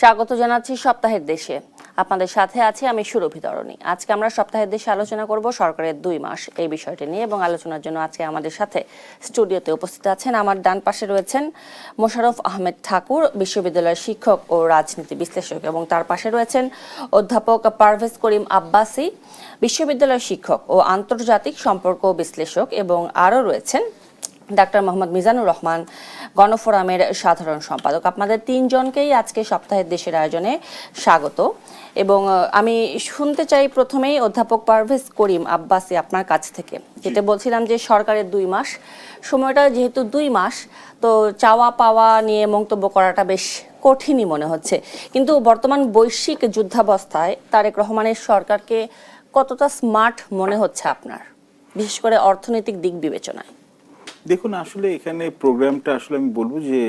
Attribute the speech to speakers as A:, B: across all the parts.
A: স্বাগত জানাচ্ছি সপ্তাহের দেশে। আপনাদের সাথে আছি আমি সুরভি তরণী। আজকে আমরা সপ্তাহের দেশে আলোচনা করব সরকারের 2 মাস এই বিষয়টি নিয়ে, এবং আলোচনার জন্য আজকে আমাদের সাথে স্টুডিওতে উপস্থিত আছেন, আমার ডান পাশে রয়েছেন মোশাররফ আহমেদ ঠাকুর, বিশ্ববিদ্যালয়ের শিক্ষক ও রাজনীতি বিশ্লেষক, এবং তার পাশে রয়েছেন অধ্যাপক পারভেজ করিম আব্বাসী, বিশ্ববিদ্যালয়ের শিক্ষক ও আন্তর্জাতিক সম্পর্ক বিশ্লেষক, এবং আরও রয়েছেন ডাক্তার মোহাম্মদ মিজানুর রহমান, গণফোরামের সাধারণ সম্পাদক। আপনাদের তিনজনকেই আজকে সপ্তাহের দেশের আয়োজনে স্বাগত। এবং আমি শুনতে চাই প্রথমেই অধ্যাপক পারভেজ করিম আব্বাসী আপনার কাছ থেকে, যেটা বলছিলাম যে সরকারের 2 মাস সময়টা, যেহেতু 2 মাস, তো চাওয়া পাওয়া নিয়ে মন্তব্য করাটা বেশ কঠিনই মনে হচ্ছে। কিন্তু বর্তমান বৈশ্বিক যুদ্ধাবস্থায় তারেক রহমানের সরকারকে কতটা স্মার্ট মনে হচ্ছে আপনার, বিশেষ করে অর্থনৈতিক দিক বিবেচনায়?
B: দেখুন, আসলে এখানে প্রোগ্রামটা আসলে আমি বলবো যে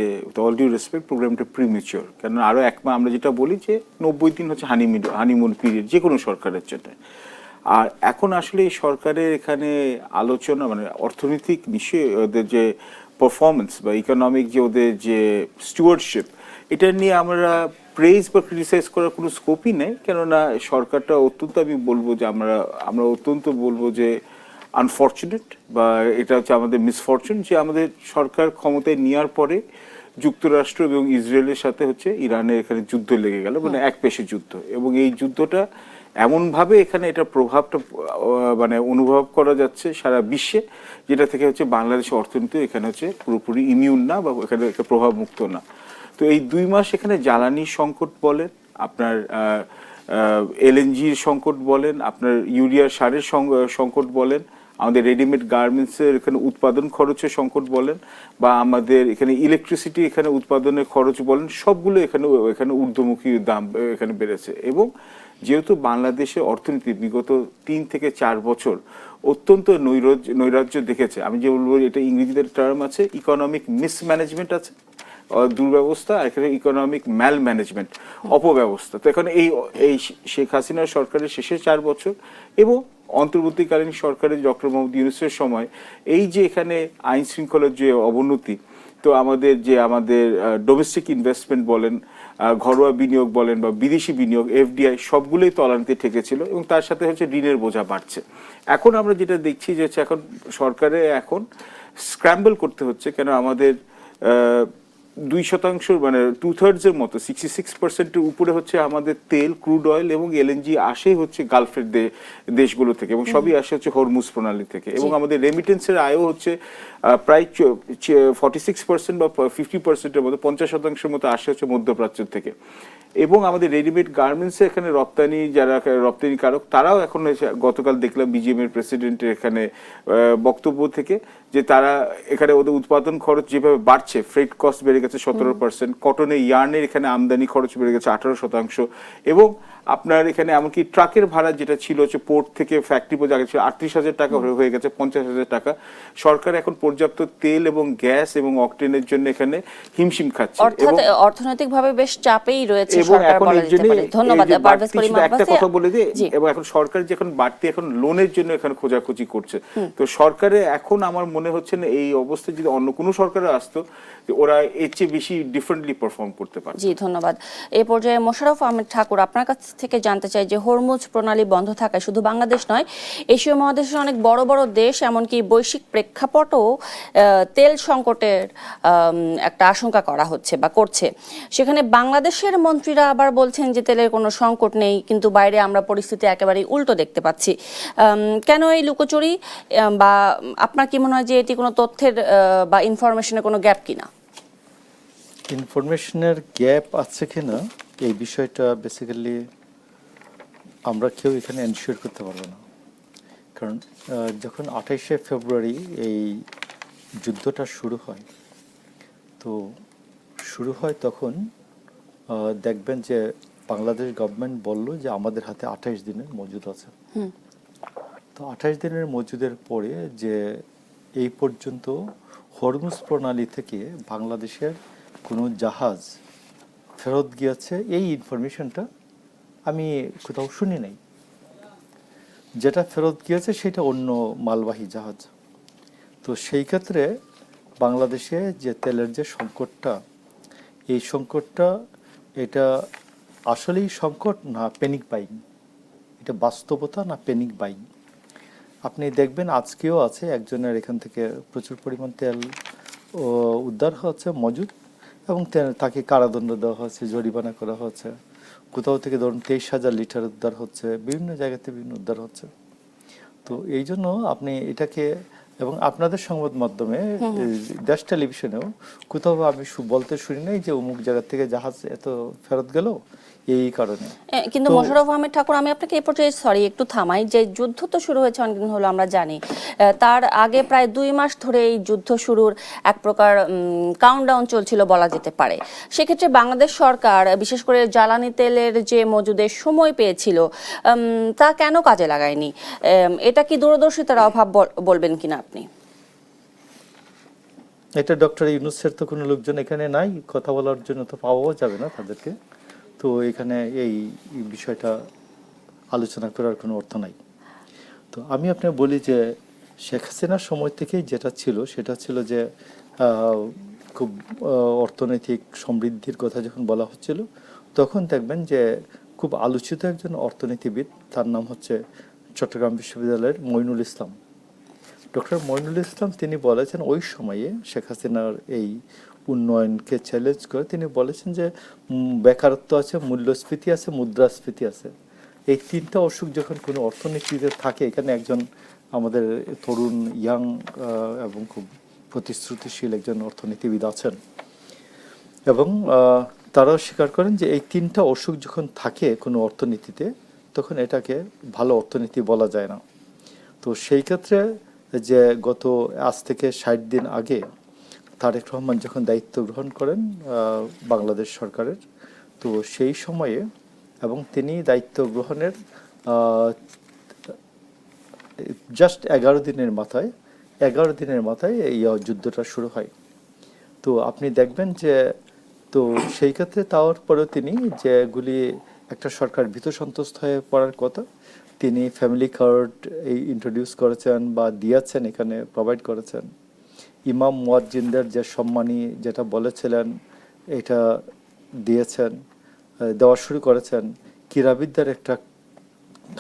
B: অল ডিউ রেসপেক্ট, প্রোগ্রামটা প্রিমেচিওর। কারণ আরও আমরা যেটা বলি যে 90 দিন হচ্ছে হানিমুন পিরিয়ড যে কোনো সরকারের জন্য। আর এখন আসলে এই সরকারের এখানে আলোচনা মানে অর্থনৈতিক নিশ্চয়ই ওদের যে পারফরমেন্স বা ইকোনমিক যে ওদের যে স্টুয়ার্ডশিপ, এটা নিয়ে আমরা প্রেজ বা ক্রিটিসাইজ করার কোনো স্কোপই নেই। কেননা সরকারটা অত্যন্ত, আমি বলবো যে আমরা অত্যন্ত বলবো যে আনফর্চুনেট, বা এটা হচ্ছে আমাদের মিসফরচুন যে আমাদের সরকার ক্ষমতায় নেওয়ার পরে যুক্তরাষ্ট্র এবং ইসরায়েলের সাথে হচ্ছে ইরানের এখানে যুদ্ধ লেগে গেল, মানে এক পেশে যুদ্ধ। এবং এই যুদ্ধটা এমনভাবে এখানে এটা প্রভাবটা মানে অনুভব করা যাচ্ছে সারা বিশ্বে, যেটা থেকে হচ্ছে বাংলাদেশের অর্থনীতি এখানে হচ্ছে পুরোপুরি ইমিউন না, বা এখানে প্রভাব মুক্ত না। তো এই 2 মাস এখানে জ্বালানি সংকট বলেন, আপনার এলএনজির সংকট বলেন, আপনার ইউরিয়া সারের সংকট বলেন, আমাদের রেডিমেড গার্মেন্টসের এখানে উৎপাদন খরচের সংকট বলেন, বা আমাদের এখানে ইলেকট্রিসিটি এখানে উৎপাদনের খরচ বলেন, সবগুলো এখানে ঊর্ধ্বমুখী দাম এখানে বেড়েছে। এবং যেহেতু বাংলাদেশের অর্থনীতি বিগত 3 থেকে 4 বছর অত্যন্ত নৈরাজ্য দেখেছে, আমি যে বলবো এটা ইংরেজিতে টার্ম আছে, ইকোনমিক মিসম্যানেজমেন্ট আছে, দুর্ব্যবস্থা, আর এখানে ইকোনমিক ম্যাল ম্যানেজমেন্ট, অপব্যবস্থা। তো এখন এই শেখ হাসিনার সরকারের শেষের 4 বছর এবং অন্তর্বর্তীকালীন সরকারের ডক্টর মোহাম্মদ ইউনূসের সময় এই যে এখানে আইন শৃঙ্খলার যে অবনতি, তো আমাদের ডোমেস্টিক ইনভেস্টমেন্ট বলেন, ঘরোয়া বিনিয়োগ বলেন, বা বিদেশি বিনিয়োগ এফডিআই, সবগুলোই তলানিতে ঠেকেছিল, এবং তার সাথে হচ্ছে ঋণের বোঝা বাড়ছে। এখন আমরা যেটা দেখছি যে এখন সরকারে এখন স্ক্র্যাম্বল করতে হচ্ছে, কেন আমাদের 2% মানে 2/3 মতো 66%-এর উপরে হচ্ছে আমাদের তেল, ক্রুড অয়েল এবং এলএনজি আসেই হচ্ছে গালফের দেশগুলো থেকে, এবং সবই আসে হচ্ছে হরমুজ প্রণালী থেকে। এবং আমাদের রেমিটেন্সের আয়ও হচ্ছে প্রায় 46% বা 50%-এর মতো, 50% মতো আসে হচ্ছে মধ্যপ্রাচ্য থেকে। এবং আমাদের রেডিমেড গার্মেন্টসে এখানে যারা রপ্তানিকারক, তারাও এখন গতকাল দেখলাম বিজিএম এর প্রেসিডেন্টের এখানে বক্তব্য থেকে যে তারা এখানে ওদের উৎপাদন খরচ যেভাবে বাড়ছে, ফ্রেট কস্ট বেড়ে গেছে 17%, কটনে ইয়ার্নের এখানে আমদানি খরচ বেড়ে গেছে 18%, এবং আপনার এখানে এমনকি ট্রাকের ভাড়া যেটা ছিল হচ্ছে পোর্ট থেকে ফ্যাক্টরি পর্যন্ত আগে ছিল 38,000 টাকা হয়ে গেছে 50,000 টাকা। সরকার এখন পর্যাপ্ত তেল এবং গ্যাস এবং অকটেনের জন্য এখানে হিমশিম খাচ্ছে,
A: অর্থাৎ অর্থনৈতিকভাবে বেশ চাপেই রয়েছে সরকার বলা যেতে পারে। ধন্যবাদ পারভেজ করিম আব্বাসী।
B: একটা কথা বলে দিই, এবং এখন সরকার যে এখন বাড়তি এখন লোনের জন্য এখানে খোঁজাখুঁজি করছে। তো সরকারে এখন আমার মনে হচ্ছে না এই অবস্থায় যদি অন্য কোনো সরকারে আসতো, ওরা এর চেয়ে বেশি ডিফারেন্টলি পারফর্ম করতে পারে।
A: জি, ধন্যবাদ। এই পর্যায়ে মোশাররফ আহমেদ ঠাকুর, আপনার কাছ থেকে জানতে চাই যে হরমুজ প্রণালী বন্ধ থাকায় শুধু বাংলাদেশ নয়, এশীয় মহাদেশের অনেক বড় বড় দেশ, এমনকি বৈশ্বিক প্রেক্ষাপটও তেল সংকটের একটা আশঙ্কা করা হচ্ছে বা করছে। সেখানে বাংলাদেশের মন্ত্রীরা আবার বলছেন যে তেলের কোনো সংকট নেই, কিন্তু বাইরে আমরা পরিস্থিতি একেবারেই উল্টো দেখতে পাচ্ছি। কেন এই লুকোচুরি, বা আপনার কি মনে হয় যে এটি কোনো তথ্যের বা ইনফরমেশনের কোনো গ্যাপ কিনা?
C: ইনফরমেশনের গ্যাপ আছে কিনা এই বিষয়টা বেসিক্যালি আমরা কেউ এখানে এনশিওর করতে পারবো না। কারণ যখন 28শে ফেব্রুয়ারি এই যুদ্ধটা শুরু হয় তখন দেখবেন যে বাংলাদেশ গভর্নমেন্ট বলল যে আমাদের হাতে 28 দিনের মজুদ আছে। তো 28 দিনের মজুদের পরে যে এই পর্যন্ত হরমুজ প্রণালী থেকে বাংলাদেশের কোনো জাহাজ ফেরত গিয়েছে এই ইনফরমেশনটা আমি কোথাও শুনি নাই। যেটা ফেরত গিয়েছে সেটা অন্য মালবাহী জাহাজ। তো সেই ক্ষেত্রে বাংলাদেশে যে তেলের যে সংকটটা, এই সংকটটা এটা আসলেই সংকট না প্যানিক বাইং, এটা বাস্তবতা না প্যানিক বাইং। আপনি দেখবেন আজকেও আছে একজনের এখান থেকে প্রচুর পরিমাণ তেল উদ্ধার হচ্ছে মজুদ, এবং তাকে কারাদণ্ড দেওয়া হচ্ছে, জরিমানা করা হচ্ছে। কোথাও থেকে ধরুন 23,000 লিটার উদ্ধার হচ্ছে, বিভিন্ন জায়গাতে বিভিন্ন উদ্ধার হচ্ছে। তো এই জন্য আপনি এটাকে, এবং আপনাদের সংবাদ মাধ্যমে দেশ টেলিভিশনেও কোথাও আমি বলতে শুনি নাই যে অমুক জায়গা থেকে জাহাজ এত ফেরত গেল এই কারণে।
A: কিন্তু মোশাররফ আহমেদ ঠাকুর, আমি আপনাকে এই পর্যায়ে একটু থামাই, যে যুদ্ধ তো শুরু হয়েছে অনেকদিন হলো আমরা জানি, তার আগে প্রায় 2 মাস ধরে এই যুদ্ধ শুরুর এক প্রকার কাউন্টডাউন চলছিল বলা যেতে পারে। সেক্ষেত্রে বাংলাদেশ সরকার বিশেষ করে জ্বালানি তেলের যে মজুদের সময় পেয়েছিল তা কেন কাজে লাগায়নি? এটা কি দূরদর্শিতার অভাব বলবেন কিনা আপনি?
C: এটা ডক্টর ইউনূসের তো কোনো লোকজন এখানে নাই, কথা বলার জন্য তো পাওয়াও যাবে না তাদেরকে। তো এখানে এই বিষয়টা আলোচনা করার কোনো অর্থ নাই। তো আমি আপনাকে বলি যে শেখ হাসিনার সময় থেকেই যেটা ছিল সেটা ছিল যে খুব অর্থনৈতিক সমৃদ্ধির কথা যখন বলা হচ্ছিল, তখন দেখবেন যে খুব আলোচিত একজন অর্থনীতিবিদ, তার নাম হচ্ছে চট্টগ্রাম বিশ্ববিদ্যালয়ের মইনুল ইসলাম, ডক্টর মইনুল ইসলাম। তিনি বলেছেন ওই সময়ে শেখ হাসিনার এই উন্নয়নকে চ্যালেঞ্জ করে তিনি বলেছেন যে বেকারত্ব আছে, মূল্যস্ফীতি আছে, মুদ্রাস্ফীতি আছে। এই 3টা অসুখ যখন কোনো অর্থনীতিতে থাকে, এখানে একজন আমাদের তরুণ ইয়াং এবং খুব প্রতিশ্রুতিশীল একজন অর্থনীতিবিদ আছেন, এবং তারাও স্বীকার করেন যে এই 3টা অসুখ যখন থাকে কোনো অর্থনীতিতে, তখন এটাকে ভালো অর্থনীতি বলা যায় না। তো সেই ক্ষেত্রে যে গত আজ থেকে 60 দিন আগে তারেক রহমান যখন দায়িত্ব গ্রহণ করেন বাংলাদেশ সরকারের, তো সেই সময়ে, এবং তিনি দায়িত্ব গ্রহণের জাস্ট 11 দিনের মাথায় এই যুদ্ধটা শুরু হয়। তো আপনি দেখবেন যে, তো সেই ক্ষেত্রে তারপরেও তিনি যেগুলি একটা সরকার ভীত সন্ত্রস্ত হয়ে পড়ার কথা, তিনি ফ্যামিলি কার্ড ইন্ট্রোডিউস করেছেন বা দিয়েছেন, এখানে প্রোভাইড করেছেন। ইমাম মুয়াজ্জিনদের যে সম্মানী যেটা বলেছিলেন এটা দিয়েছেন, দেওয়া শুরু করেছেন। ক্রীড়াবিদদের একটা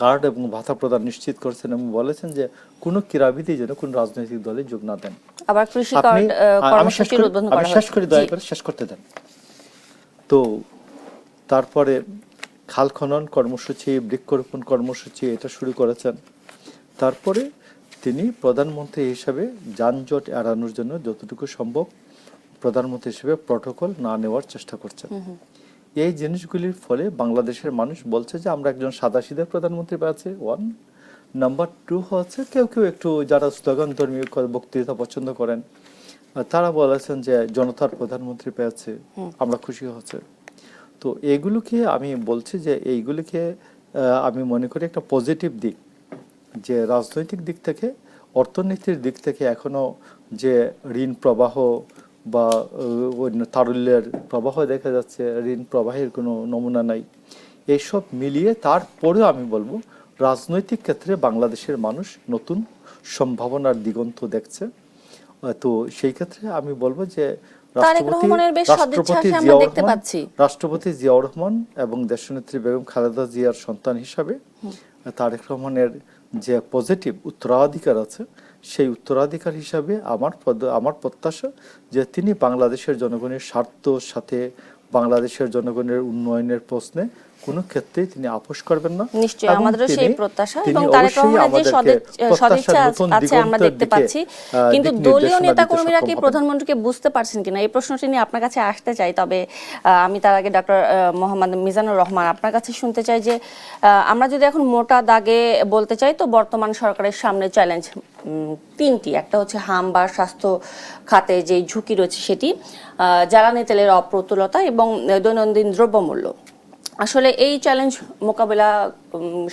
C: কার্ড এবং ভাতা প্রদান নিশ্চিত করেছেন, এবং বলেছেন যে কোনো ক্রীড়াবিদই যেন কোনো রাজনৈতিক দলে যোগ না দেন।
A: আবার কৃষি কার্ড কর্মসূচির উদ্বোধন করা হয়েছে।
C: শেষ করে দয়া করে শেষ করতে দেন। তো তারপরে খাল খনন কর্মসূচি, বৃক্ষরোপণ কর্মসূচি এটা শুরু করেছেন। তারপরে তিনি প্রধানমন্ত্রী হিসাবে যানজট এড়ানোর জন্য যতটুকু সম্ভব প্রধানমন্ত্রী হিসেবে প্রটোকল না নেওয়ার চেষ্টা করছেন। এই জিনিসগুলির ফলে বাংলাদেশের মানুষ বলছে যে আমরা একজন সাদাসিধা প্রধানমন্ত্রী পেয়েছি, 1 নাম্বার 2 হচ্ছে কেউ একটু যারা স্লোগান ধর্মীয় বক্তৃতা পছন্দ করেন, তারা বলেছেন যে জনতার প্রধানমন্ত্রী পেয়েছে, আমরা খুশি হচ্ছে। তো এগুলোকে আমি বলছি যে এইগুলিকে আমি মনে করি একটা পজিটিভ দিক, যে রাজনৈতিক দিক থেকে, অর্থনীতির দিক থেকে এখনো যে ঋণ প্রবাহ বা তারল্যের প্রবাহ দেখা যাচ্ছে, ঋণ প্রবাহের কোনো নমুনা নাই। এইসব মিলিয়ে তারপরেও আমি বলবো রাজনৈতিক ক্ষেত্রে বাংলাদেশের মানুষ নতুন সম্ভাবনার দিগন্ত দেখছে। তো সেই ক্ষেত্রে আমি বলবো যে রাষ্ট্রপতি জিয়াউর রহমান এবং দেশনেত্রী বেগম খালেদা জিয়ার সন্তান হিসাবে তারেক রহমানের যে পজিটিভ উত্তরাধিকার আছে, সেই উত্তরাধিকার হিসাবে আমার প্রত্যাশা যে তিনি বাংলাদেশের জনগণের স্বার্থের সাথে বাংলাদেশের জনগণের উন্নয়নের প্রশ্নে কোনো ক্ষেত্রেই তিনি আপোষ করবেন না।
A: নিশ্চয়ই আমাদেরও সেই প্রত্যাশা, এবং তারেক রহমানের যে সদিচ্ছা আছে আমরা দেখতে পাচ্ছি। কিন্তু দলীয় নেতাকর্মীরা কি প্রধানমন্ত্রীকে বুঝতে পারছেন কিনা, এই প্রশ্নটি নিয়ে আপনার কাছে আসতে চাই। তবে আমি তার আগে ডক্টর মোহাম্মদ মিজানুর রহমান আপনার কাছে শুনতে চাই যে আমরা যদি এখন মোটা দাগে বলতে চাই, তো বর্তমান সরকারের সামনে চ্যালেঞ্জ 3টি। একটা হচ্ছে হাম বা স্বাস্থ্য খাতে যে ঝুঁকি রয়েছে সেটি, জ্বালানি তেলের অপ্রতুলতা এবং দৈনন্দিন দ্রব্যমূল্য। আসলে এই চ্যালেঞ্জ মোকাবিলা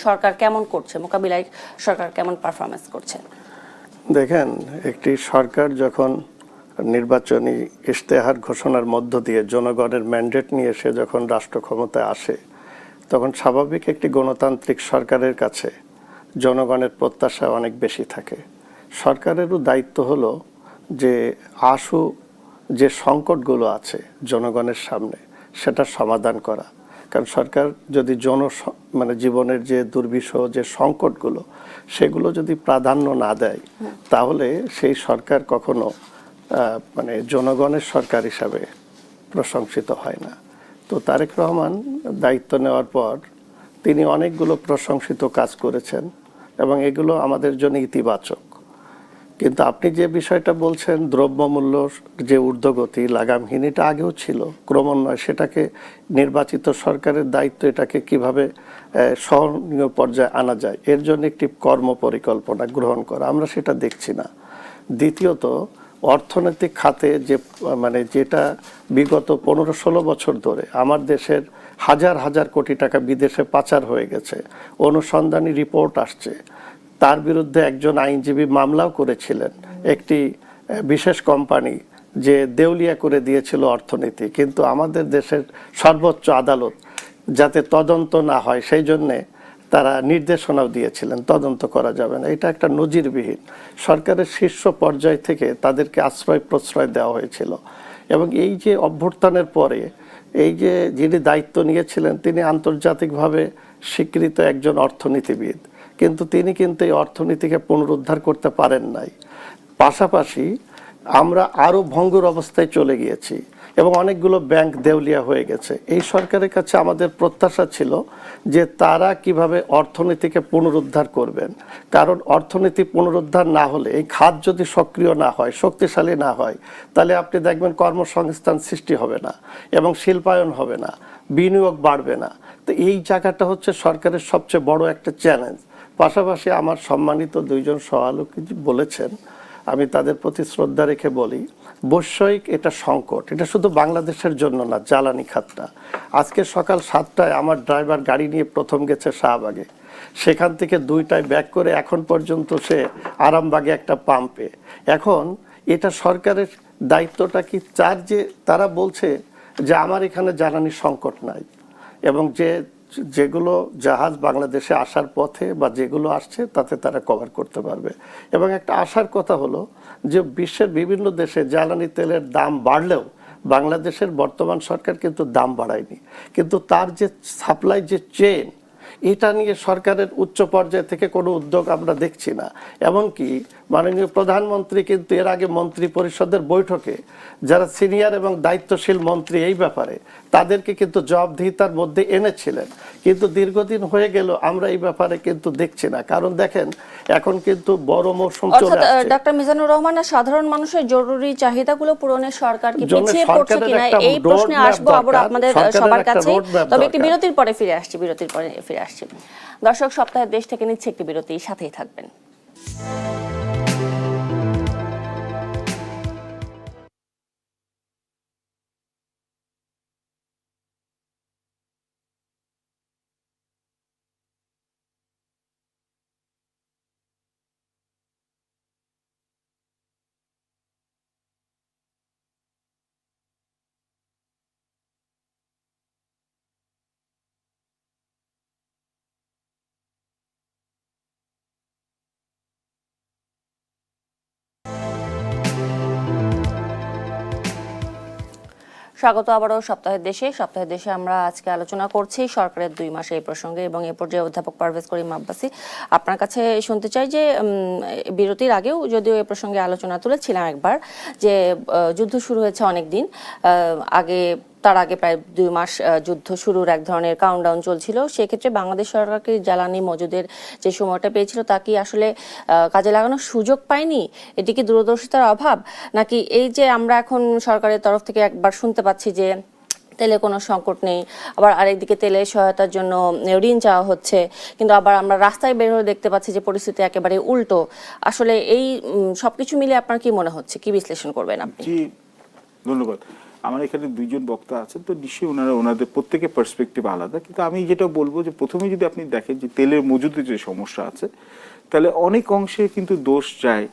A: সরকার কেমন করছে, মোকাবিলায় সরকার কেমন পারফরমেন্স করছে?
D: দেখেন, একটি সরকার যখন নির্বাচনী ইশতেহার ঘোষণার মধ্য দিয়ে জনগণের ম্যান্ডেট নিয়ে সে যখন রাষ্ট্র ক্ষমতায় আসে, তখন স্বাভাবিক একটি গণতান্ত্রিক সরকারের কাছে জনগণের প্রত্যাশা অনেক বেশি থাকে। সরকারেরও দায়িত্ব হলো যে যে সংকটগুলো আছে জনগণের সামনে, সেটা সমাধান করা। কারণ সরকার যদি মানে জীবনের যে দুর্বিষহ যে সংকটগুলো সেগুলো যদি প্রাধান্য না দেয় তাহলে সেই সরকার কখনো মানে জনগণের সরকার হিসাবে প্রশংসিত হয় না। তো তারেক রহমান দায়িত্ব নেওয়ার পর তিনি অনেকগুলো প্রশংসিত কাজ করেছেন এবং এগুলো আমাদের জন্য ইতিবাচক। কিন্তু আপনি যে বিষয়টা বলছেন দ্রব্যমূল্য যে ঊর্ধ্বগতি লাগামহীন, এটা আগেও ছিল, ক্রমান্বয়ে সেটাকে নির্বাচিত সরকারের দায়িত্ব এটাকে কিভাবে সহনীয় পর্যায়ে আনা যায় এর জন্য একটি কর্মপরিকল্পনা গ্রহণ করা, আমরা সেটা দেখছি না। দ্বিতীয়ত অর্থনৈতিক খাতে যে মানে যেটা বিগত 15-16 বছর ধরে আমার দেশের হাজার হাজার কোটি টাকা বিদেশে পাচার হয়ে গেছে, অনুসন্ধানী রিপোর্ট আসছে, তার বিরুদ্ধে একজন আইনজীবী মামলাও করেছিলেন, একটি বিশেষ কোম্পানি যে দেউলিয়া করে দিয়েছিল অর্থনীতি, কিন্তু আমাদের দেশের সর্বোচ্চ আদালত যাতে তদন্ত না হয় সেই জন্যে তারা নির্দেশনাও দিয়েছিলেন তদন্ত করা যাবে না। এটা একটা নজিরবিহীন, সরকারের শীর্ষ পর্যায় থেকে তাদেরকে আশ্রয় প্রশ্রয় দেওয়া হয়েছিল। এবং এই যে অভ্যুত্থানের পরে এই যে যিনি দায়িত্ব নিয়েছিলেন তিনি আন্তর্জাতিকভাবে স্বীকৃত একজন অর্থনীতিবিদ, কিন্তু তিনি কিন্তু এই অর্থনীতিকে পুনরুদ্ধার করতে পারেন নাই। পাশাপাশি আমরা আরও ভঙ্গুর অবস্থায় চলে গিয়েছি এবং অনেকগুলো ব্যাংক দেউলিয়া হয়ে গেছে। এই সরকারের কাছে আমাদের প্রত্যাশা ছিল যে তারা কিভাবে অর্থনীতিকে পুনরুদ্ধার করবেন, কারণ অর্থনীতি পুনরুদ্ধার না হলে এই খাত যদি সক্রিয় না হয়, শক্তিশালী না হয়, তাহলে আপনি দেখবেন কর্মসংস্থান সৃষ্টি হবে না এবং শিল্পায়ন হবে না, বিনিয়োগ বাড়বে না। তো এই জায়গাটা হচ্ছে সরকারের সবচেয়ে বড় একটা চ্যালেঞ্জ। পাশাপাশি আমার সম্মানিত দুইজন সহালোচক বলেছেন, আমি তাদের প্রতি শ্রদ্ধা রেখে বলি, বৈষয়িক এটা সংকট, এটা শুধু বাংলাদেশের জন্য না, জ্বালানি খাতটা। আজকে সকাল 7টায় আমার ড্রাইভার গাড়ি নিয়ে প্রথম গেছে শাহবাগে, সেখান থেকে 2টায় ব্যাক করে এখন পর্যন্ত সে আরামবাগে একটা পাম্পে। এখন এটা সরকারের দায়িত্বটা কি, যে তারা বলছে যে আমার এখানে জ্বালানি সংকট নাই এবং যেগুলো জাহাজ বাংলাদেশে আসার পথে বা যেগুলো আসছে তাতে তারা কভার করতে পারবে। এবং একটা আশার কথা হলো যে বিশ্বের বিভিন্ন দেশে জ্বালানি তেলের দাম বাড়লেও বাংলাদেশের বর্তমান সরকার কিন্তু দাম বাড়ায়নি, কিন্তু তার যে সাপ্লাই যে চেইন, এটা নিয়ে সরকারের উচ্চ পর্যায় থেকে কোনো উদ্যোগ আমরা দেখছি না। এমনকি মাননীয় প্রধানমন্ত্রী কিন্তু এর আগে মন্ত্রী পরিষদের বৈঠকে যারা সিনিয়র এবং দায়িত্বশীল মন্ত্রী এই ব্যাপারে তাদেরকে কিন্তু জবাবদিহিতার মধ্যে এনেছিলেন, কিন্তু দীর্ঘদিন হয়ে গেল আমরা এই ব্যাপারে কিন্তু দেখছি না। কারণ দেখেন এখন কিন্তু বড় মৌসুম চলে আসছে।
A: ডক্টর মিজানুর রহমান, সাধারণ মানুষের জরুরি চাহিদাগুলো পূরণে সরকার কি পিছিয়ে পড়ছে কিনা এই প্রশ্নে আসবো আবার আপনাদের সবার কাছে। তবে একটি বিরতির পরে ফিরে আসছি, দর্শক সপ্তাহের দেশ থেকে নিচ্ছে একটি বিরতি, সাথেই থাকবেন। স্বাগত আবারও সপ্তাহের দেশে আমরা আজকে আলোচনা করছি সরকারের 2 মাস এই প্রসঙ্গে এবং এ পর্যায়ে অধ্যাপক পারভেজ করিম আব্বাসী, আপনার কাছে শুনতে চাই যে বিরতির আগেও যদিও এই প্রসঙ্গে আলোচনা তুলেছিলাম একবার, যে যুদ্ধ শুরু হয়েছে অনেক দিন আগে, তার আগে প্রায় 2 মাস যুদ্ধ শুরুর এক ধরনের কাউন্টডাউন চলছিল। সেক্ষেত্রে বাংলাদেশ সরকারকে জ্বালানি মজুদের যে সময়টা পেয়েছিল তা কি আসলে কাজে লাগানোর সুযোগ পায়নি? এটি কি দূরদর্শিতার অভাব, নাকি এই যে আমরা এখন সরকারের তরফ থেকে একবার শুনতে পাচ্ছি যে তেলে কোনো সংকট নেই, আবার আরেকদিকে তেলের সহায়তার জন্য ঋণ চাওয়া হচ্ছে, কিন্তু আবার আমরা রাস্তায় বের হয়ে দেখতে পাচ্ছি যে পরিস্থিতি একেবারে উল্টো। আসলে এই সবকিছু মিলে আপনার কি মনে হচ্ছে, কি বিশ্লেষণ করবেন আপনি?
B: জি, ধন্যবাদ। আমার এখানে 2 জন বক্তা আছেন, তো নিশ্চয়ই ওনাদের প্রত্যেকের পার্সপেক্টিভ আলাদা, কিন্তু আমি যেটা বলবো যে প্রথমে যদি আপনি দেখেন যে তেলের মজুদের যে সমস্যা আছে, তাহলে অনেক অংশে কিন্তু দোষ যায়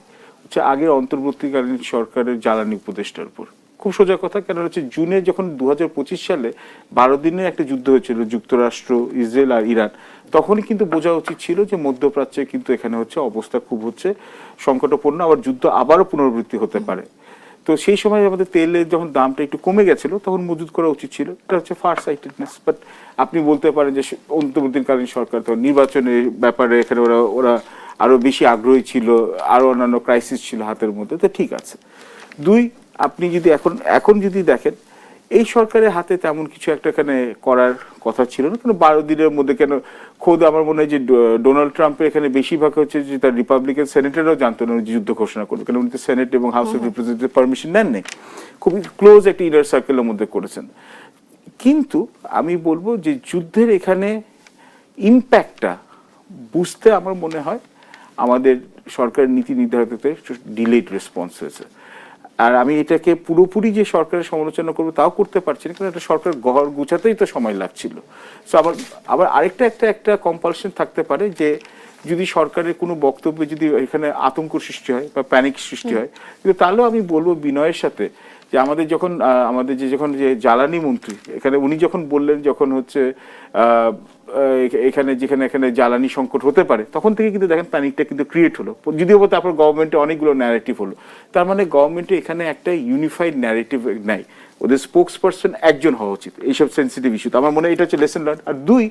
B: হচ্ছে আগের অন্তর্বর্তীকালীন সরকারের জ্বালানি উপদেষ্টার উপর। খুব সোজা কথা, কেন হচ্ছে জুনে যখন 2025 সালে 12 দিনের একটা যুদ্ধ হয়েছিল যুক্তরাষ্ট্র, ইসরায়েল আর ইরান, তখনই কিন্তু বোঝা উচিত ছিল যে মধ্যপ্রাচ্যে কিন্তু এখানে হচ্ছে অবস্থা খুব হচ্ছে সংকটাপন্ন, আবার যুদ্ধ আবারও পুনরাবৃত্তি হতে পারে। তো সেই সময় আমাদের তেলের যখন দামটা একটু কমে গেছিল তখন মজুদ করা উচিত ছিল, এটা হচ্ছে ফার সাইটেডনেস। বাট আপনি বলতে পারেন যে অন্তর্বর্তীকালীন সরকার তখন নির্বাচনের ব্যাপারে এখানে ওরা আরো বেশি আগ্রহী ছিল, আরো অন্যান্য ক্রাইসিস ছিল হাতের মধ্যে, তো ঠিক আছে। দুই, আপনি যদি এখন যদি দেখেন এই সরকারের হাতে তেমন কিছু একটা এখানে করার কথা ছিল না, কেন 12 দিনের মধ্যে কেন খোদ আমার মনে হয় যে ডোনাল্ড ট্রাম্পের এখানে বেশিরভাগ হচ্ছে যে তার রিপাবলিকান সেনেটাররাও জানতো না যে যুদ্ধ ঘোষণা করবে, কেন উনি তো সেনেট এবং হাউস অফ রিপ্রেজেন্টেটিভ পারমিশন নেন নেই, খুবই ক্লোজ একটা ইনার সার্কেলের মধ্যে করেছেন। কিন্তু আমি বলবো যে যুদ্ধের এখানে ইম্প্যাক্টটা বুঝতে আমার মনে হয় আমাদের সরকারের নীতি নির্ধারকদের ডিলেড রেসপন্স হয়েছে। আর আমি এটাকে পুরোপুরি যে সরকারের সমালোচনা করবো তাও করতে পারছি না, কারণ একটা সরকার ঘর গুছাতেই তো সময় লাগছিল। সো আবার আরেকটা একটা কম্পালশন থাকতে পারে যে যদি সরকারের কোনো বক্তব্যে যদি এখানে আতঙ্ক সৃষ্টি হয় বা প্যানিক সৃষ্টি হয়, কিন্তু তাহলেও আমি বলবো বিনয়ের সাথে যে আমাদের যখন জ্বালানি মন্ত্রী এখানে উনি যখন বললেন যখন হচ্ছে এখানে জ্বালানি সংকট হতে পারে, তখন থেকে কিন্তু দেখেন প্যানিকটা কিন্তু ক্রিয়েট হলো, যদিও তারপর গভর্নমেন্টে অনেকগুলো ন্যারেটিভ হলো। তার মানে গভর্নমেন্টে এখানে একটা ইউনিফাইড ন্যারেটিভ নাই, ওদের স্পোক্স পারসন একজন হওয়া উচিত এইসব সেন্সিটিভ ইস্যুতে। আমার মনে হয় এটা হচ্ছে লেসন লার্ন। আর দুই,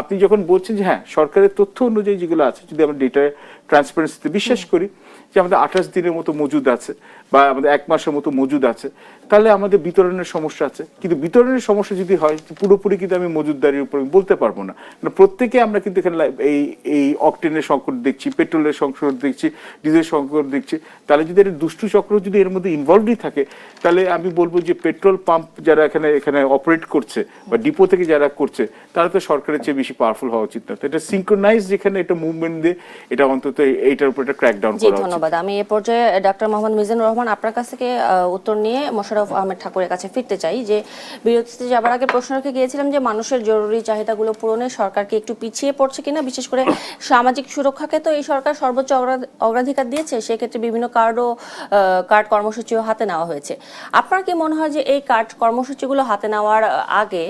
B: আপনি যখন বলছেন যে হ্যাঁ সরকারের তথ্য অনুযায়ী যেগুলো আছে, যদি আমরা ডেটা ট্রান্সপারেন্সিতে বিশ্বাস করি যে আমাদের 28 দিনের মতো মজুদ আছে বা আমাদের 1 মাসের মতো মজুদ আছে, তাহলে আমাদের বিতরণের সমস্যা আছে। কিন্তু বিতরণের সমস্যা যদি হয় পুরোপুরি কিন্তু আমি মজুদদারির উপর বলতে পারবো না, প্রত্যেকে আমরা কিন্তু এখানে এই অকটেনের সংকট দেখছি, পেট্রোলের সংকট দেখছি, ডিজেল সংকট দেখছি। তাহলে যদি একটা দুষ্টু চক্র যদি এর মধ্যে ইনভলভই থাকে, তাহলে আমি বলবো যে পেট্রোল পাম্প যারা এখানে অপারেট করছে বা ডিপো থেকে যারা করছে তারা তো সরকারের চেয়ে বেশি পাওয়ারফুল হওয়া উচিত না। তো এটা সিনক্রোনাইজ যেখানে এটা মুভমেন্ট দিয়ে এটা অন্তত এইটার উপর একটা ক্র্যাকডাউন করা উচিত।
A: ধন্যবাদ। আমি এ পর্যায়ে ডক্টর মোহাম্মদ মিজানুর রহমান আপনার কাছ থেকে উত্তর নিয়ে মোশাররফ আহমেদ ঠাকুরের কাছে ফিরতে চাই। যে বিরতিতে যাবার আগে প্রশ্ন রেখে গিয়েছিলাম যে মানুষের জরুরি চাহিদাগুলো পূরণে সরকারকে একটু পিছিয়ে পড়ছে কিনা, বিশেষ করে সামাজিক সুরক্ষাকে তো এই সরকার সর্বোচ্চ অগ্রাধিকার দিয়েছে, সেক্ষেত্রে বিভিন্ন কার্ড কর্মসূচিও হাতে নেওয়া হয়েছে। আপনার কি মনে হয় যে এই কার্ড কর্মসূচিগুলো হাতে নেওয়ার আগে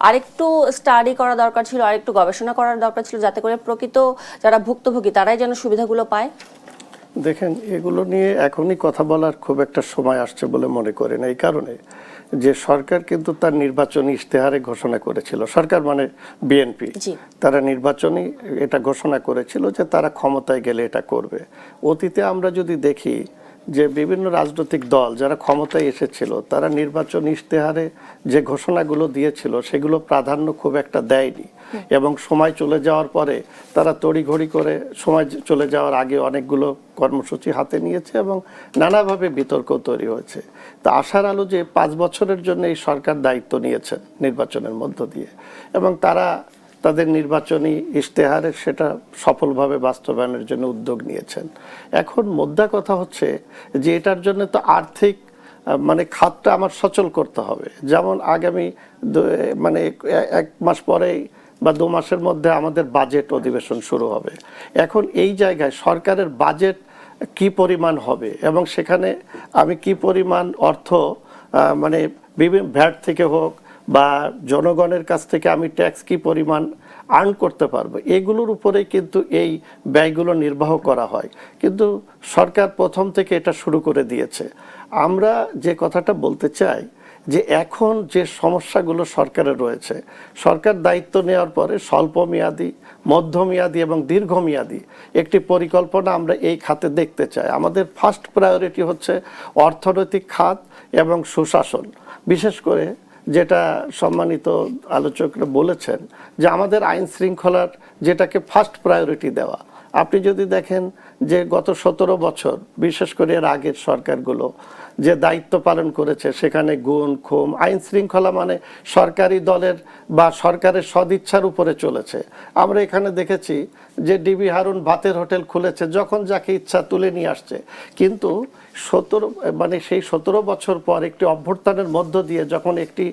A: আরেকটু স্টাডি করা দরকার ছিল, আরেকটু গবেষণা করার দরকার ছিল, যাতে করে প্রকৃত যারা ভুক্তভোগী তারাই যেন সুবিধাগুলো পায়?
D: দেখেন, এগুলো নিয়ে এখনই কথা বলার খুব একটা সময় আসছে বলে মনে করেন, এই কারণে যে সরকার কিন্তু তার নির্বাচনী ইশতেহারে ঘোষণা করেছিল, সরকার মানে বিএনপি, তারা নির্বাচনী এটা ঘোষণা করেছিল যে তারা ক্ষমতায় গেলে এটা করবে। অতীতে আমরা যদি দেখি যে বিভিন্ন রাজনৈতিক দল যারা ক্ষমতায় এসেছিল তারা নির্বাচন ইশতেহারে যে ঘোষণাগুলো দিয়েছিল সেগুলো প্রাধান্য খুব একটা দেয়নি, এবং সময় চলে যাওয়ার পরে তারা তড়িঘড়ি করে সময় চলে যাওয়ার আগে অনেকগুলো কর্মসূচি হাতে নিয়েছে এবং নানাভাবে বিতর্ক তৈরি হয়েছে। তা আশার আলো যে 5 বছরের জন্য এই সরকার দায়িত্ব নিয়েছেন নির্বাচনের মধ্য দিয়ে, এবং তারা তাদের নির্বাচনী ইশতেহারে সেটা সফলভাবে বাস্তবায়নের জন্য উদ্যোগ নিয়েছেন। এখন মোদ্দা কথা হচ্ছে যে এটার জন্য তো আর্থিক মানে খাতটা আমার সচল করতে হবে। যেমন আগামী 1 মাস পরেই বা 2 মাসের মধ্যে আমাদের বাজেট অধিবেশন শুরু হবে। এখন এই জায়গায় সরকারের বাজেট কি পরিমাণ হবে এবং সেখানে আমি কি পরিমাণ অর্থ মানে বিভিন্ন ভ্যাট থেকে হোক বা জনগণের কাছ থেকে আমি ট্যাক্স কি পরিমাণ আর্ন করতে পারবো, এগুলোর উপরেই কিন্তু এই ব্যয়গুলো নির্বাহ করা হয়। কিন্তু সরকার প্রথম থেকে এটা শুরু করে দিয়েছে। আমরা যে কথাটা বলতে চাই যে এখন যে সমস্যাগুলো সরকারের রয়েছে, সরকার দায়িত্ব নেওয়ার পরে স্বল্পমেয়াদী, মধ্যমেয়াদী এবং দীর্ঘমেয়াদী একটি পরিকল্পনা আমরা এই খাতে দেখতে চাই। আমাদের ফার্স্ট প্রায়োরিটি হচ্ছে অর্থনৈতিক খাত এবং সুশাসন। বিশেষ করে যেটা সম্মানিত আলোচকরা বলেছেন যে আমাদের আইন শৃঙ্খলার যেটাকে ফার্স্ট প্রায়োরিটি দেওয়া। আপনি যদি দেখেন যে গত 17 বছর বিশেষ করে এর আগের সরকারগুলো যে দায়িত্ব পালন করেছে, সেখানে গুণ খুম আইন শৃঙ্খলা মানে সরকারি দলের বা সরকারের সদিচ্ছার উপরে চলেছে। আমরা এখানে দেখেছি যে ডিবি হারুন ভাতের হোটেল খুলেছে, যখন যাকে ইচ্ছা তুলে নিয়ে আসছে। কিন্তু সেই 17 বছর পর একটি অভ্যুত্থানের মধ্য দিয়ে যখন একটি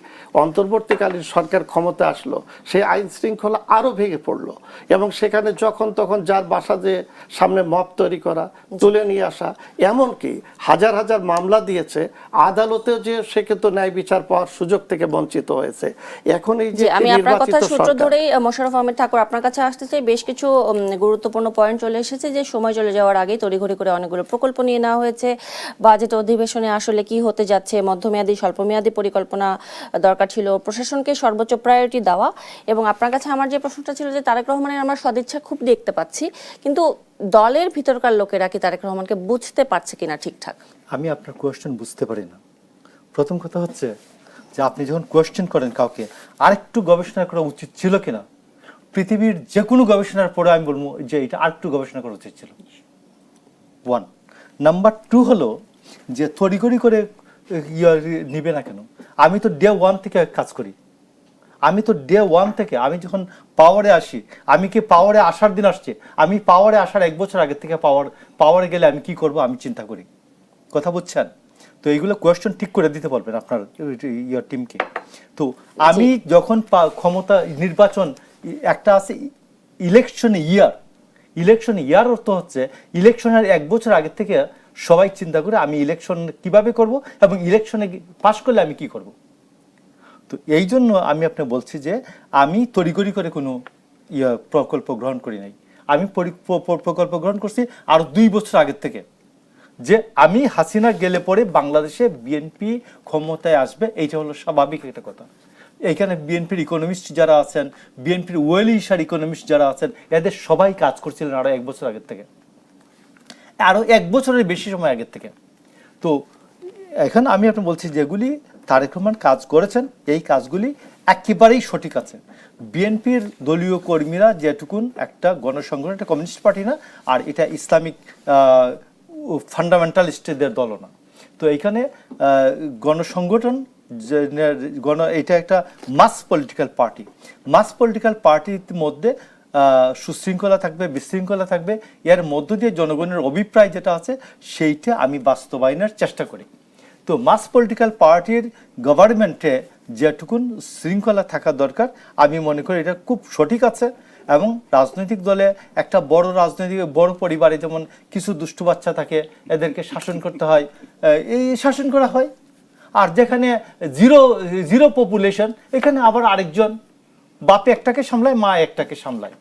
D: অন্তর্বর্তীকালীন সরকার ক্ষমতা আসলো, সেই আইন শৃঙ্খলা আরও ভেঙে পড়লো এবং সেখানে যখন তখন যার বাসা যে সামনে মব তৈরি করা, তুলে নিয়ে আসা, এমনকি হাজার হাজার মামলা দিয়েছে, আদালতেও যে সে কিন্তু ন্যায় বিচার পাওয়ার সুযোগ থেকে বঞ্চিত হয়েছে। এখন এই যে
A: আমি আপনার কথা
D: নির্বাচিত
A: সূত্র
D: সরকার,
A: ধরেই মোশাররফ আহমেদ ঠাকুর আপনার কাছে আসতে চাই। বেশ কিছু গুরুত্বপূর্ণ পয়েন্ট চলে এসেছে যে সময় চলে যাওয়ার আগেই তড়িঘড়ি করে অনেকগুলো প্রকল্প নিয়ে নেওয়া হয়েছে। বাজেট অধিবেশনে আসলে কি হতে যাচ্ছে, মধ্যমেয়াদী স্বল্পমেয়াদী পরিকল্পনা দরকার ছিল, প্রশাসনকে সর্বোচ্চ প্রায়োরিটি দেওয়া। এবং আপনার কাছে আমার যে প্রশ্নটা ছিল যে তারেক রহমানের আমরা সদিচ্ছা খুব দেখতে পাচ্ছি, কিন্তু দলের ভিতরকার লোকেরা কি তারেক রহমানকে বুঝতে পারছে কিনা ঠিকঠাক?
C: আমি আপনার কোয়েশ্চেন বুঝতে পারি না। প্রথম কথা হচ্ছে যে আপনি যখন কোয়েশ্চেন করেন কাউকে, আরেকটু গবেষণা করা উচিত ছিল কিনা, পৃথিবীর যে কোনো গবেষণার পরে আমি বলবো যে এটা আরেকটু গবেষণা করা উচিত ছিল। 1 নাম্বার 2 হলো যে তড়িঘড়ি করে নিবে না কেন? আমি তো ডে 1 থেকে কাজ করি। আমি তো ডে 1 থেকে, আমি যখন পাওয়ারে আসি, আমি কি পাওয়ারে আসার দিন আসছে, আমি পাওয়ারে আসার 1 বছর আগে থেকে পাওয়ারে গেলে আমি কি করব আমি চিন্তা করি। কথা বুঝছেন? তো এইগুলো কোয়েশ্চেন ঠিক করে দিতে বলবেন আপনার ইয়ার টিমকে। তো আমি যখন ক্ষমতা নির্বাচন একটা আছে ইলেকশন ইয়ার অর্থ হচ্ছে ইলেকশনের 1 বছর আগে থেকে সবাই চিন্তা করে আমি ইলেকশন কিভাবে করব এবং ইলেকশনে পাশ করলে আমি কি করব। তো এই জন্য আমি আপনি বলছি যে আমি তড়িঘড়ি করে কোনো প্রকল্প গ্রহণ করি নাই। আমি প্রকল্প গ্রহণ করছি আরো 2 বছর আগের থেকে, যে আমি হাসিনা গেলে পরে বাংলাদেশে বিএনপি ক্ষমতায় আসবে, এইটা হলো স্বাভাবিক একটা কথা। এখানে বিএনপির ইকোনমিস্ট যারা আছেন, বিএনপির ওয়েল ইশার ইকোনমিস্ট যারা আছেন, এদের সবাই কাজ করছিলেন আরো 1 বছর আগের থেকে, আরো 1 বছরের বেশি সময় আগের থেকে। তো এখন আমি আপনি বলছি যেগুলি তারেক রহমান কাজ করেছেন, এই কাজগুলি একেবারেই সঠিক আছে। বিএনপির দলীয় কর্মীরা যেটুকুন একটা গণসংগঠন, একটা কমিউনিস্ট পার্টি না, আর এটা ইসলামিক ফান্ডামেন্টালিস্টদের দলও না। তো এইখানে গণসংগঠন এটা একটা মাস পলিটিক্যাল পার্টি। মাস পলিটিক্যাল পার্টির মধ্যে সুশৃঙ্খলা থাকবে, বিশৃঙ্খলা থাকবে, এর মধ্য দিয়ে জনগণের অভিপ্রায় যেটা আছে সেইটা আমি বাস্তবায়নের চেষ্টা করি। তো মাস পলিটিক্যাল পার্টির গভর্নমেন্টে যেটুকুন শৃঙ্খলা থাকা দরকার আমি মনে করি এটা খুব সঠিক আছে। এবং রাজনৈতিক দলে একটা বড় পরিবারে যেমন কিছু দুষ্টু বাচ্চা থাকে, এদেরকে শাসন করতে হয়, এই শাসন করা হয়। আর যেখানে জিরো পপুলেশন, এখানে আবার আরেকজন বাপ একটাকে সামলায়, মা একটাকে সামলায়।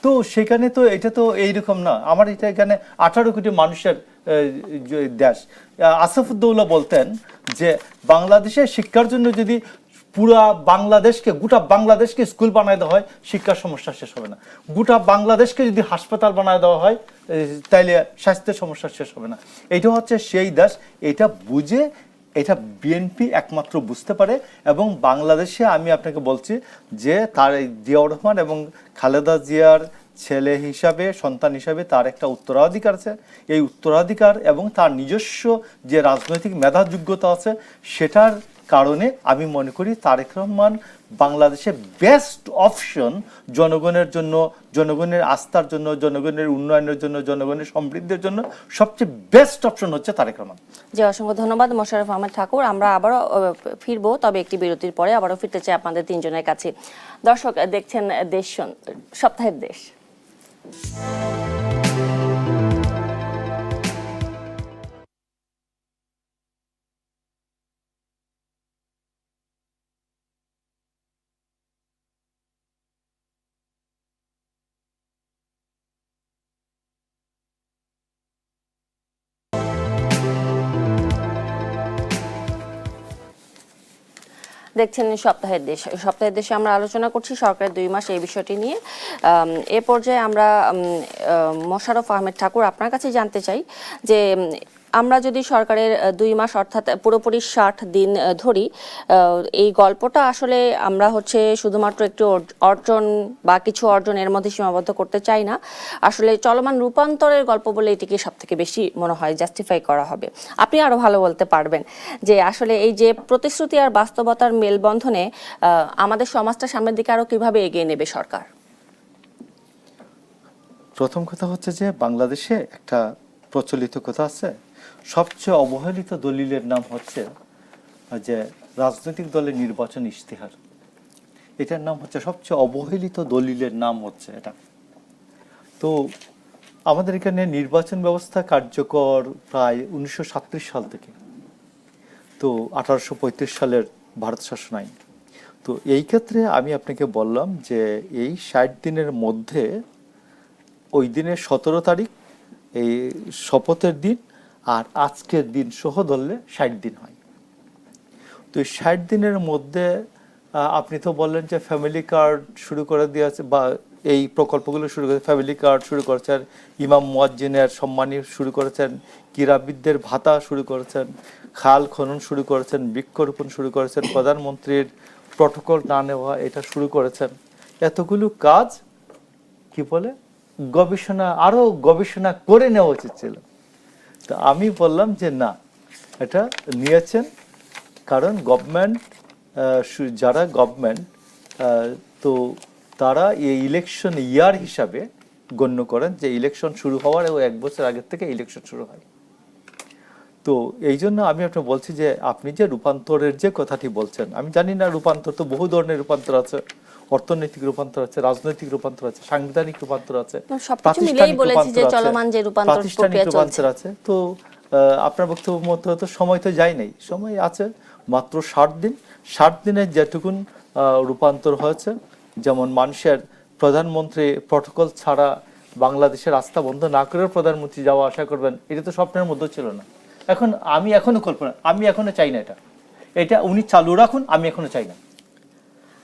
C: তো সেখানে তো এটা তো এইরকম না। আমার এটা এখানে 18 কোটি মানুষের দেশ। আসাফুদ্দৌলা বলতেন যে বাংলাদেশের শিক্ষার জন্য যদি গোটা বাংলাদেশকে স্কুল বানায় দেওয়া হয়, শিক্ষার সমস্যা শেষ হবে না। গোটা বাংলাদেশকে যদি হাসপাতাল বানায় দেওয়া হয়, তাইলে স্বাস্থ্যের সমস্যা শেষ হবে না। এইটা হচ্ছে সেই দেশ। এটা বুঝে, এটা বিএনপি একমাত্র বুঝতে পারে। এবং বাংলাদেশে আমি আপনাকে বলছি যে তার জিয়াউর রহমান এবং খালেদা জিয়ার ছেলে হিসাবে, সন্তান হিসাবে তার একটা উত্তরাধিকার আছে। এই উত্তরাধিকার এবং তার নিজস্ব যে রাজনৈতিক মেধা যোগ্যতা আছে, সেটার কারণে আমি মনে করি তারেক রহমান বাংলাদেশের বেস্ট অপশন জনগণের জন্য, জনগণের আস্থার জন্য, জনগণের উন্নয়নের জন্য, জনগণের সমৃদ্ধির জন্য সবচেয়ে বেস্ট অপশন হচ্ছে তারেক রহমান।
A: জি, অসংখ্য ধন্যবাদ মোশাররফ আহমেদ ঠাকুর। আমরা আবারও ফিরবো, তবে একটি বিরতির পরে আবারও ফিরতে চাই আপনাদের তিনজনের কাছে। দর্শক দেখছেন দেশ সপ্তাহের দেশ। দেখছেন সপ্তাহের দেশে আমরা আলোচনা করছি সরকারের 2 মাস এই বিষয়টি নিয়ে। এ পর্যায়ে আমরা মোশাররফ আহমেদ ঠাকুর আপনার কাছে জানতে চাই যে আমরা যদি সরকারের 2 মাস অর্থাৎ পুরোপুরি 60 দিন ধরি, এই গল্পটা আসলে আমরা শুধুমাত্র একটু অর্জন বা কিছু অর্জনের মধ্যে সীমাবদ্ধ করতে চাই না। আসলে চলমান রূপান্তরের গল্প বলে এটিকে সব থেকে বেশি মনে হয় জাস্টিফাই করা হবে। আপনি আরো ভালো বলতে পারবেন যে আসলে এই যে প্রতিশ্রুতি আর বাস্তবতার মেলবন্ধনে আমাদের সমাজটা সামনের দিকে আরো কিভাবে এগিয়ে নেবে সরকার?
C: প্রথম কথা হচ্ছে যে বাংলাদেশে একটা প্রচলিত কথা আছে, সবচেয়ে অবহেলিত দলিলের নাম হচ্ছে যে রাজনৈতিক দলের নির্বাচন ইশতেহার। এটার নাম হচ্ছে সবচেয়ে অবহেলিত দলিলের নাম হচ্ছে এটা। তো আমাদের এখানে নির্বাচন ব্যবস্থা কার্যকর প্রায় 1937 সাল থেকে, তো 1835 সালের ভারত শাসন আইন। তো এই ক্ষেত্রে আমি আপনাকে বললাম যে এই 60 দিনের মধ্যে ওই দিনের 17 তারিখ এই শপথের দিন আর আজকের দিন সহ ধরলে 60 দিন হয়। তো এই 60 দিনের মধ্যে আপনি তো বললেন যে ফ্যামিলি কার্ড শুরু করে দিয়েছে, বা এই প্রকল্পগুলো শুরু করে ফ্যামিলি কার্ড শুরু করেছেন, ইমাম মুয়াজ্জিনের সম্মানী শুরু করেছেন, ক্রীড়াবিদদের ভাতা শুরু করেছেন, খাল খনন শুরু করেছেন, বৃক্ষরোপণ শুরু করেছেন, প্রধানমন্ত্রীর প্রটোকল না নেওয়া এটা শুরু করেছেন। এতগুলো কাজ কি বলে আরো গবেষণা করে নেওয়া উচিত ছিল। তো আমি বললাম যে না, এটা নিয়েছেন কারণ গভর্নমেন্ট, যারা গভর্নমেন্ট তো তারা এই ইলেকশন ইয়ার হিসাবে গণ্য করেন যে ইলেকশন শুরু হওয়ার 1 বছর আগের থেকে ইলেকশন শুরু হয়। তো এই জন্য আমি আপনাকে বলছি যে আপনি যে রূপান্তরের যে কথাটি বলছেন, আমি জানি না রূপান্তর তো বহু ধরনের রূপান্তর আছে, অর্থনৈতিক রূপান্তর আছে, রাজনৈতিক রূপান্তর আছে, সাংবিধানিক রূপান্তর আছে,
A: প্রাতিষ্ঠানিক
C: রূপান্তর আছে। তো আপনার বক্তব্য মতো তো সময় তো যায় নাই, সময় আছে মাত্র 60 দিন। 60 দিনের যেটুকুন রূপান্তর হয়েছে, যেমন মানুষের প্রধানমন্ত্রী প্রটোকল ছাড়া বাংলাদেশের রাস্তা বন্ধ না করেও প্রধানমন্ত্রী যাওয়া আশা করবেন, এটা তো স্বপ্নের মধ্যে ছিল না। আমি এখনো চাই না এটা উনি চালু রাখুন, আমি এখনো চাই না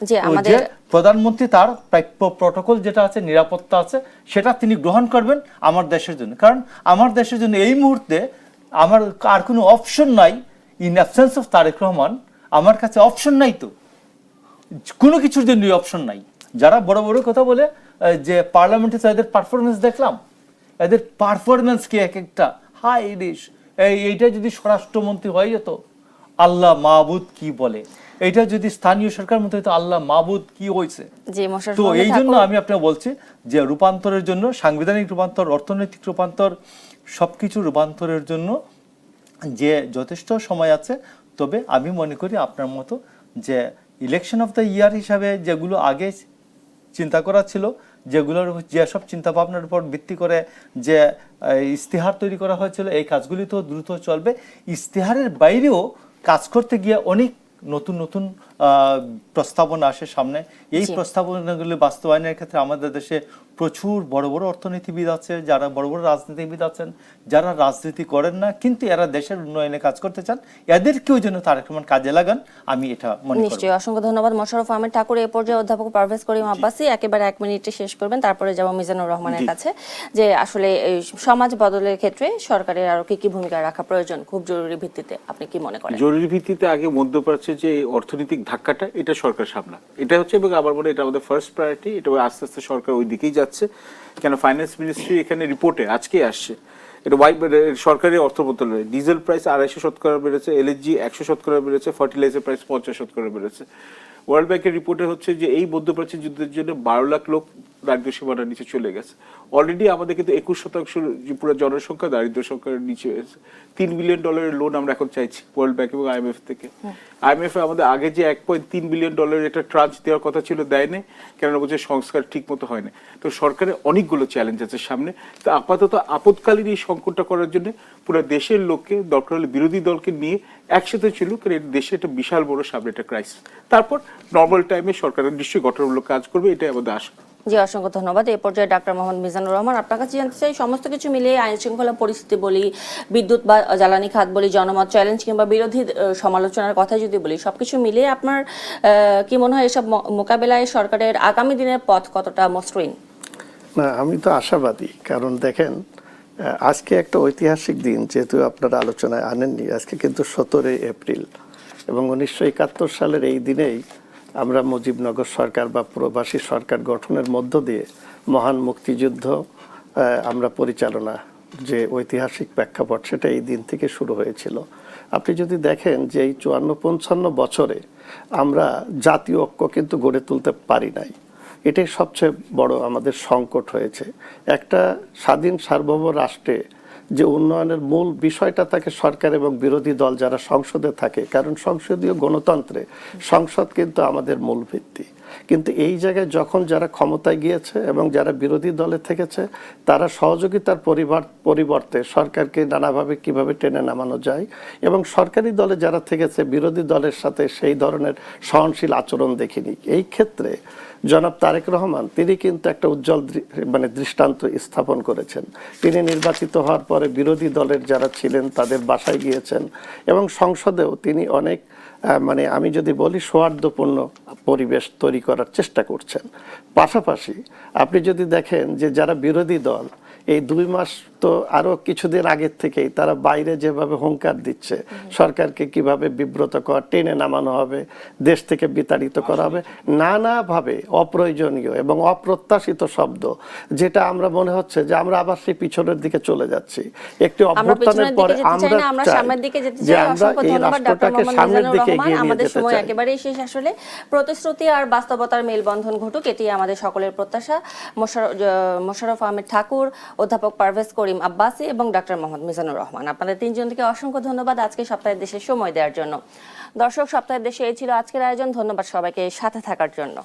A: যে আমাদের
C: প্রধানমন্ত্রী তার প্রাপ্য প্রটোকল যেটা আছে, নিরাপত্তা আছে, সেটা তিনি গ্রহণ করবেন আমার দেশের জন্য। কারণ আমার দেশের জন্য এই মুহূর্তে আমার আর কোনো অপশন নাই। In absence of Tarique Rahman আমার কাছে অপশন নাই, তো কোনো কিছুর জন্য অপশন নাই। যারা বড় বড় কথা বলে যে পার্লামেন্টে এদের পারফরমেন্স দেখলাম, এদের পারফরমেন্স কি এক একটা হাই ডিশ। এইটা যদি স্বরাষ্ট্রমন্ত্রী হয়ে যেত, আল্লাহ মাহবুদ কি বলে, এটা যদি স্থানীয় সরকার মন্ত্রী হতো, আল্লাহ মাহবুদ কি হয়েছে। তো এই জন্য আমি আপনাকে বলছি যে রূপান্তরের জন্য, সাংবিধানিক রূপান্তর, অর্থনৈতিক রূপান্তর, সবকিছু রূপান্তরের জন্য যে যথেষ্ট সময় আছে। তবে আমি মনে করি আপনার মতো যে ইলেকশন অফ দ্য ইয়ার হিসাবে যেগুলো আগে চিন্তা করা ছিল, যেগুলোর যেসব চিন্তা ভাবনার উপর ভিত্তি করে যে ইস্তেহার তৈরি করা হয়েছিল, এই কাজগুলি তো দ্রুত চলবে। ইস্তেহারের বাইরেও কাজ করতে গিয়ে অনেক নতুন নতুন প্রস্তাবনা আসে সামনে। এই প্রস্তাবনাগুলি বাস্তবায়নের ক্ষেত্রে আমাদের দেশে প্রচুর বড় বড় অর্থনীতিবিদ আছে, যারা বড় বড় রাজনীতিবিদ আছেন, যারা রাজনীতি করেন না কিন্তু এরা দেশের উন্নয়নে কাজ করতে চান, এদেরকেও যেন তারেক রহমান কাজে লাগান, আমি এটা মনে করি।
A: নিশ্চয়ই। অসংখ্য ধন্যবাদ মোশাররফ আহমেদ ঠাকুর। এই পর্যায়ে অধ্যাপক পারভেজ করিম আব্বাসী একেবারে 1 মিনিটে শেষ করবেন, তারপরে যাব মিজানুর রহমানের কাছে। যে আসলে সমাজ বদলের ক্ষেত্রে সরকারের আরো কি কি ভূমিকা রাখা প্রয়োজন খুব জরুরি ভিত্তিতে আপনি কি মনে করেন?
B: জরুরি ভিত্তিতে আগে মধ্যপ্রাচ্যে যে অর্থনৈতিক ধাক্কাটা, এটা সরকার সামলা, এটা হচ্ছে, এবং আমার মনে এটা আমাদের ফার্স্ট প্রায়োরিটি। এটা আস্তে আস্তে সরকার ওই দিকেই যাচ্ছে। কেন ফাইন্যান্স মিনিস্ট্রি এখানে রিপোর্টে আজকে আসছে, এটা সরকারি অর্থ মন্ত্রণালয়, ডিজেল প্রাইস 250% বেড়েছে, এলএনজি 100% বেড়েছে, ফার্টিলাইজার প্রাইস 50% বেড়েছে। ওয়ার্ল্ড ব্যাংকের রিপোর্টে হচ্ছে যে এই মধ্যপ্রাচ্যের যুদ্ধের জন্য 12 লাখ লোক দারিদ্র সীমানার নিচে চলে গেছে। অলরেডি আমাদের কিন্তু 21% পুরো জনসংখ্যা দারিদ্র সংখ্যার নিচে হয়েছে। $3 বিলিয়ন লোন আমরা এখন চাইছি ওয়ার্ল্ড ব্যাংক এবং আইএমএফ থেকে। আইএমএফ আমাদের আগে যে $1.3 বিলিয়ন একটা ট্রান্স দেওয়ার কথা ছিল, দেয়নি, কেননা বলছে সংস্কার ঠিক মতো হয় না। তো সরকারের অনেকগুলো চ্যালেঞ্জ আছে সামনে। তো আপাতত আপদকালীন এই সংকটটা করার জন্য পুরো দেশের লোককে, দরকার হলে বিরোধী দলকে নিয়ে একসাথে ছিল, কারণ এই দেশে একটা বিশাল বড় সামনে একটা ক্রাইসিস। তারপর নর্মাল টাইমে সরকারের নিশ্চয়ই গঠনমূলক কাজ করবে, এটাই আমাদের আশা।
A: জি, অসংখ্য ধন্যবাদ। এই পর্যায়ে ডাক্তার মোহাম্মদ মিজানুর রহমান, আপনার কাছে জানতে চাই, সমস্ত কিছু মিলিয়ে আইন শৃঙ্খলা পরিস্থিতি বলি, বিদ্যুৎ বা জ্বালানি খাত বলি, জনমত চ্যালেঞ্জ কিংবা বিরোধী সমালোচনার কথা যদি বলি, সবকিছু মিলিয়ে আপনার কি মনে হয় এসব মোকাবেলায় সরকারের আগামী দিনের পথ কতটা মসৃণ?
D: না, আমি তো আশাবাদী। কারণ দেখেন, আজকে একটা ঐতিহাসিক দিন, যেহেতু আপনারা আলোচনায় আনেননি, আজকে কিন্তু 17 এপ্রিল, এবং 1971 সালের এই দিনেই আমরা মুজিবনগর সরকার বা প্রবাসী সরকার গঠনের মধ্য দিয়ে মহান মুক্তিযুদ্ধ আমরা পরিচালনা, যে ঐতিহাসিক প্রেক্ষাপট, সেটা এই দিন থেকে শুরু হয়েছিল। আপনি যদি দেখেন যে এই 54-55 বছরে আমরা জাতীয় ঐক্য কিন্তু গড়ে তুলতে পারি নাই। এটাই সবচেয়ে বড় আমাদের সংকট হয়েছে। একটা স্বাধীন সার্বভৌম রাষ্ট্রে যে উন্নয়নের মূল বিষয়টা থাকে সরকার এবং বিরোধী দল যারা সংসদে থাকে, কারণ সংসদীয় গণতন্ত্রে সংসদ কিন্তু আমাদের মূল ভিত্তি। কিন্তু এই জায়গায় যখন যারা ক্ষমতায় গিয়েছে এবং যারা বিরোধী দলে থেকেছে তারা সহযোগিতার পরিবর্তে সরকারকে নানাভাবে কিভাবে টেনে নামানো যায় এবং সরকারি দলে যারা থেকেছে বিরোধী দলের সাথে সেই ধরনের সহনশীল আচরণ দেখিনি। এই ক্ষেত্রে জনাব তারেক রহমান তিনি কিন্তু একটা উজ্জ্বল দৃষ্টান্ত স্থাপন করেছেন। তিনি নির্বাচিত হওয়ার পরে বিরোধী দলের যারা ছিলেন তাদের বাসায় গিয়েছেন এবং সংসদেও তিনি অনেক আমি যদি বলি সৌহার্দ্যপূর্ণ পরিবেশ তৈরি করার চেষ্টা করছেন। পাশাপাশি আপনি যদি দেখেন যে যারা বিরোধী দল এই 2 মাস তো আরো কিছুদিন আগের থেকেই তারা বাইরে যেভাবে হুঙ্কার দিচ্ছে সরকারকে কিভাবে বিব্রত করা, টেনে নামানো হবে, দেশ থেকে বিতাড়িত করা হবে, নানাভাবে অপ্রয়োজনীয় এবং অপ্রত্যাশিত শব্দ, যেটা আমরা মনে হচ্ছে যে আমরা আবার সেই পিছনের দিকে চলে যাচ্ছি। একটি অভ্যুত্থানের পরে আমরা
A: সামনের দিকে যেতে
D: যে
A: চাই।
D: আমরা
A: অসংখ্য
D: এই
A: ধন্যবাদ ডক্টর
D: রাষ্ট্রটাকে
A: মোহাম্মদ
D: সামনের
A: মিজানুর
D: দিকে
A: রহমান।
D: এগিয়ে নিয়ে
A: আমাদের
D: যেতে
A: সময়
D: চাই।
A: একেবারেই শেষ। আসলে প্রতিশ্রুতি আর বাস্তবতার মেলবন্ধন ঘটুক, এটি আমাদের সকলের প্রত্যাশা। মোশাররফ আহমেদ ঠাকুর, অধ্যাপক পারভেজ করিম আব্বাসী এবং ডক্টর মোহাম্মদ মিজানুর রহমান, আপনাদের তিনজনকে অসংখ্য ধন্যবাদ আজকে সপ্তাহের দেশে সময় দেওয়ার জন্য। দর্শক, সপ্তাহের দেশে এই ছিল আজকের আয়োজন। ধন্যবাদ সবাইকে সাথে থাকার জন্য।